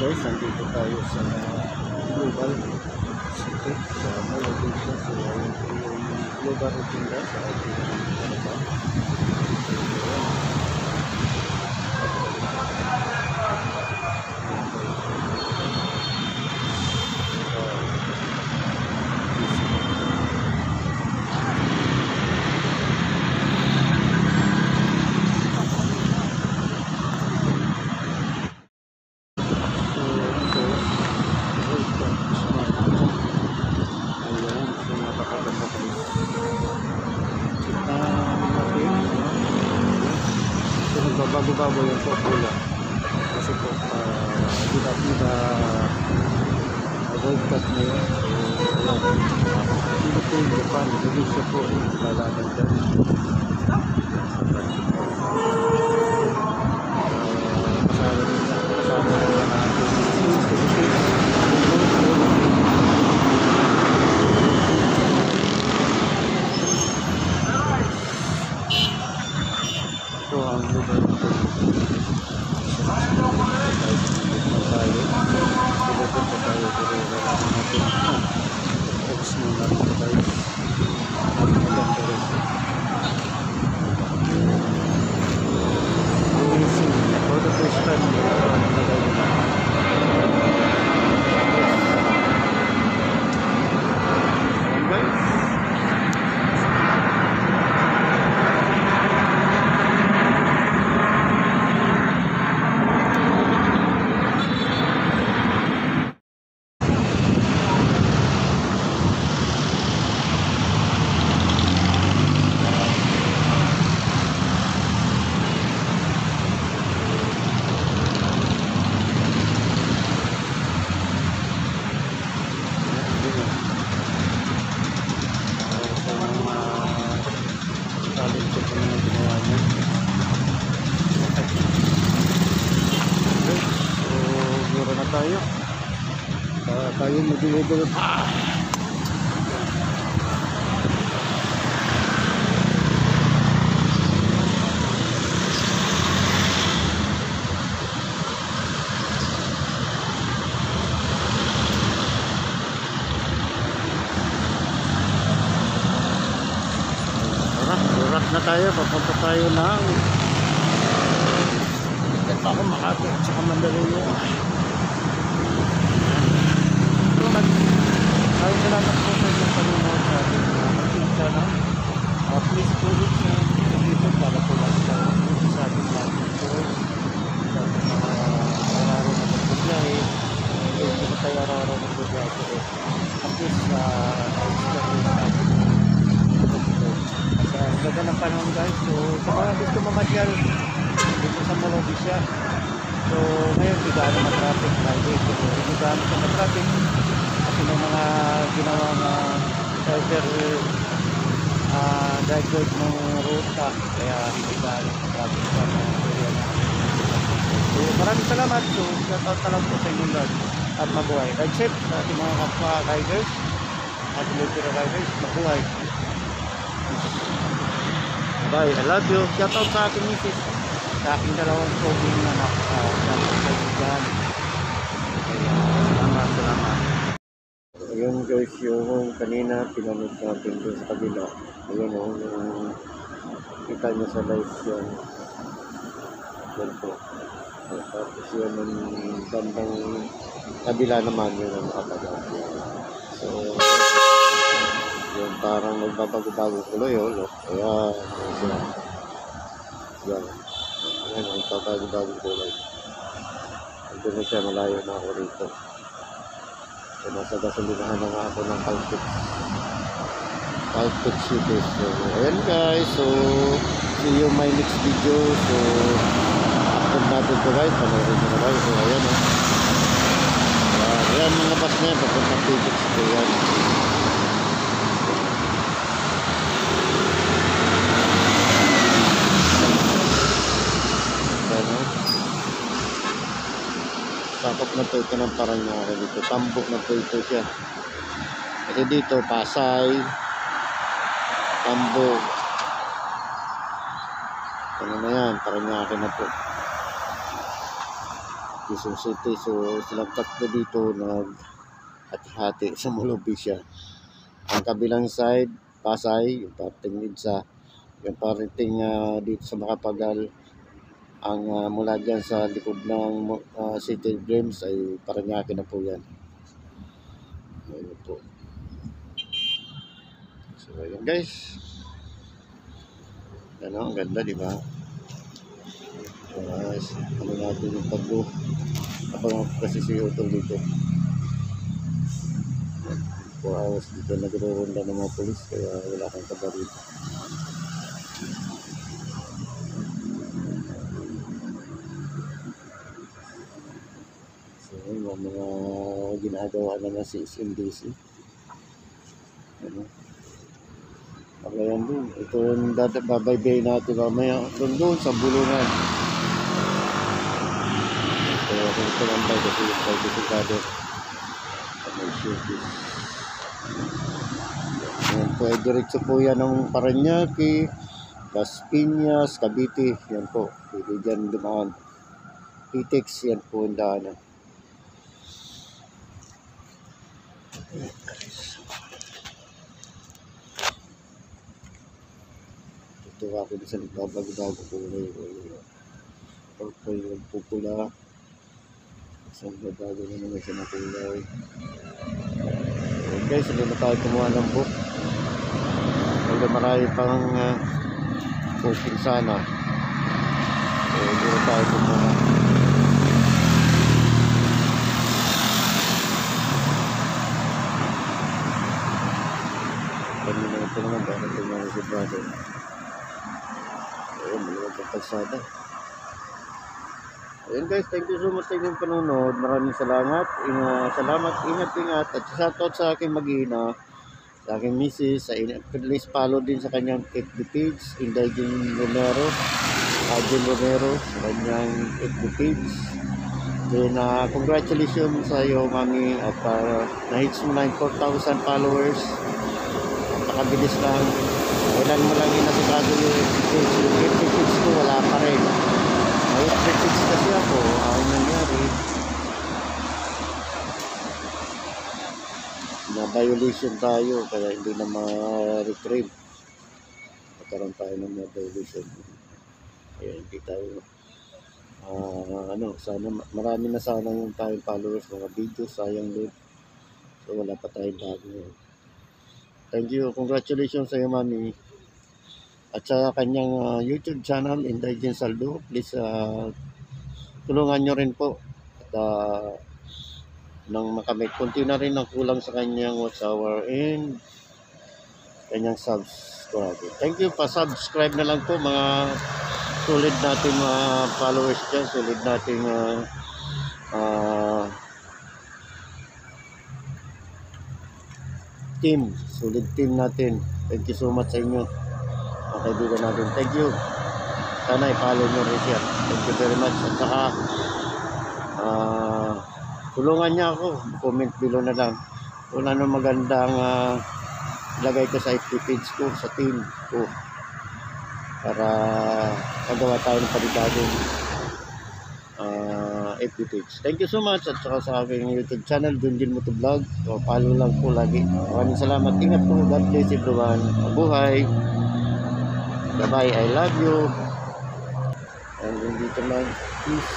guys, nandito tayo sa Global City sa Malaysia. So ayun po yung Global Rotinda sa ating ano ba? Bago-bago yung po pula kasi po bida-bida World Cup na yun. So ayan, Philippines, Japan, Indonesia po lalaban dyan sa bracket po. Kasama na natin ito ang lugar nito. tayo mag-deliver Durak na tayo, papunta tayo ng ako Makati at saka Mandaluyong. Maraming salamat po sa inyong panunood sa ating YouTube channel. Please tulog sa YouTube para po lang sa ating mga videos, sa ating mga araw na magbibiyahe. Hindi na tayo araw na magbibiyahe. At least na-experience natin. Ang ganda ng panahon guys. So sa mga gusto mamasyal dito sa Malaysia, so ngayon hindi gaano matraffic Friday, so hindi gaano sa matraffic kasi may mga ginawang cyber divert ng ruta, kaya hindi gaano matraffic sa mga area na. So maraming salamat. So shoutout na lang po sa inyong lahat at mabuhay. Ride safe sa ating mga kapwa riders at military riders. Mabuhay. Bye, I love you. Shoutout sa ating misis, sa aking dalawang poging anak sa kaibigan. Salamat. Ayun guys, yung kanina pinanood natin doon sa kabila. Ayun yung kita nyo sa live yan. Yan po. Tapos yun yung bandang kabila naman yun ang nakatagal. So yun parang magbabago-bago tuloy yun. Kaya yan. Ayan, ang bago-bago tuloy. Ito na siya, malayo na ako rito. So, nasa gasolinahan na nga ako ng Caltex City. So, ayan guys. So, see you my next video. So, upload natin ito guys. Panoorin nyo na guys. So, ayan o. Ayan mga bus na yan. Papunta Caltex City. Ayan. Sakop na po ito ng Paranaque dito. Tambok na po ito siya. Kasi dito, Pasay, Tambok. Ano na yan, Paranaque na po. Quezon City. So silang tatlo dito hati-hati sa Molobi siya. Ang kabilang side, Pasay, yung parting Idsa, yung parting dito sa Makapagal, ang mula dyan sa likod ng City Dreams ay Parañaque na po yan. Ayun po. So ayun guys. Ano, ang ganda, di ba? Ano natin yung pag-look. Abang kasi si Utol dito. 4 hours dito nagro-ronda ng mga polis kaya wala kang kaba rito. So yung mga ginagawa na si SMDC. Ano? Pagayan doon. Ito yung babaybayin natin mamaya doon sa bulungan. Kaya kung ito lang tayo kasi yung pagkisikado. May shooting. Yan po ay diretso po yan ng Parañaque, Las Piñas, Cavite. Yan po. Pwede dyan dumaan. Pitex, yan po ang daanan. Tutuwa ko sa nagbabago-bago kulay. Purple, pupula. Isang babago na naman siya ng kulay. Okay guys, hindi na tayo kumuha ng book. Kasi marami pang booking sana. Hindi na tayo kumuha. Kanina ito naman, bakit ito naman si brother. Ayun, maluwag ang kalsada. Ayun guys, thank you so much sa inyong panunod. Maraming salamat. Ingat. At shoutout sa aking mag-ina, sa aking misis. Please follow din sa kanyang FB page, Inday Jean Romero. Jean Romero, sa kanyang FB page. Then, congratulations sa iyo, mami. At na-hits mo na yung 4,000 followers. Napakabilis lang. Kailan mo lang inasikado yung FB page ko, wala pa rin. May FB kasi ako, ang nangyari na violation tayo kaya hindi na ma-retrieve. Magkaroon tayo ng violation. Kaya hindi tayo sana marami na sana yung tayong followers, mga videos, sayang din. So wala pa tayong bago. Thank you, congratulations sa iyo, mami. At sa kanyang YouTube channel, Inday Jean Saldo, please tulungan nyo rin po. At nang makamit, kunti na rin ang kulang sa kanyang watch hour and kanyang subscribe. Thank you, pa-subscribe na lang po mga solid natin mga followers dyan, solid nating team, solid team natin. Thank you so much sa inyo. Mga kaibigan natin. Thank you. Sana i-follow nyo rin siya. Thank you very much. At saka tulungan niya ako. Comment below na lang kung ano magandang lagay ko sa FB page ko, sa team ko, para magawa tayo ng panibagong FB page. Thank you so much. At saka sa aking YouTube channel, Junjun Moto Vlog. So, follow lang po lagi. Maraming salamat. Ingat po. God bless everyone. Mabuhay. Bye-bye. I love you. And dito lang. Peace.